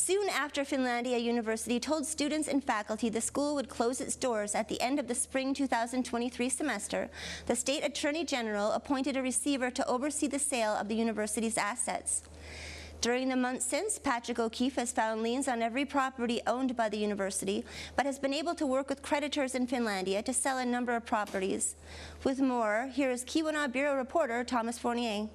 Soon after Finlandia University told students and faculty the school would close its doors at the end of the spring 2023 semester, the State Attorney General appointed a receiver to oversee the sale of the university's assets. During the months since, Patrick O'Keefe has found liens on every property owned by the university, but has been able to work with creditors in Finlandia to sell a number of properties. With more, here is Keweenaw Bureau reporter Thomas Fournier.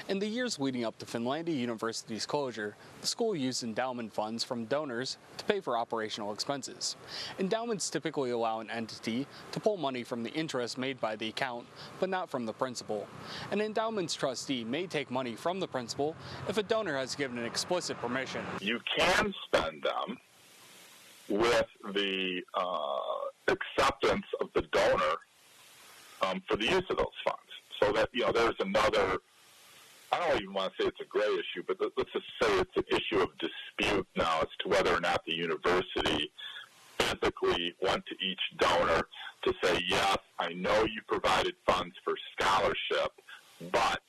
In the years leading up to Finlandia University's closure, the school used endowment funds from donors to pay for operational expenses. Endowments typically allow an entity to pull money from the interest made by the account, but not from the principal. An endowment's trustee may take money from the principal if a donor has given an explicit permission. You can spend them with the acceptance of the donor for the use of those funds. So that, there's another, I don't even want to say it's a gray issue, but let's just say it's an issue of dispute now as to whether or not the university physically went to each donor to say, yes, I know you provided funds for scholarship, but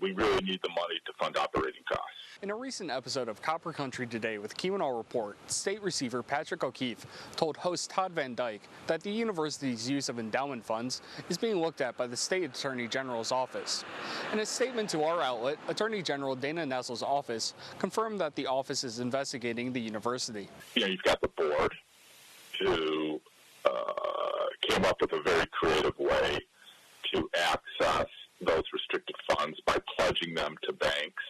we really need the money to fund operating costs. In a recent episode of Copper Country Today with Keweenaw Report, State Receiver Patrick O'Keefe told host Todd Van Dyke that the university's use of endowment funds is being looked at by the State Attorney General's office. In a statement to our outlet, Attorney General Dana Nessel's office confirmed that the office is investigating the university. You've got the board who came up with a very creative way to access those restricted funds by pledging them to banks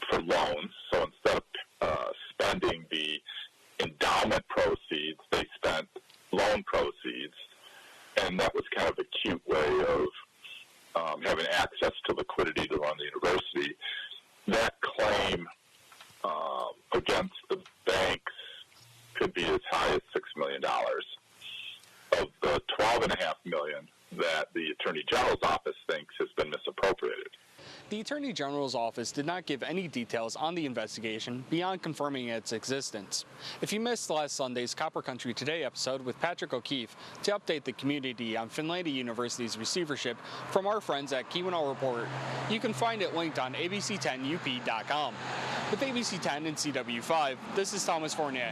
for loans. So instead of spending the endowment proceeds, they spent loan proceeds, and that was kind of a cute way of having access to liquidity to run the university. That claim against the banks could be as high as $6 million. Of the $12.5 million that the Attorney General's office thinks has been misappropriated. The Attorney General's office did not give any details on the investigation beyond confirming its existence. If you missed last Sunday's Copper Country Today episode with Patrick O'Keefe to update the community on Finlandia University's receivership from our friends at Keweenaw Report, you can find it linked on abc10up.com. With ABC10 and CW5, this is Thomas Fournier.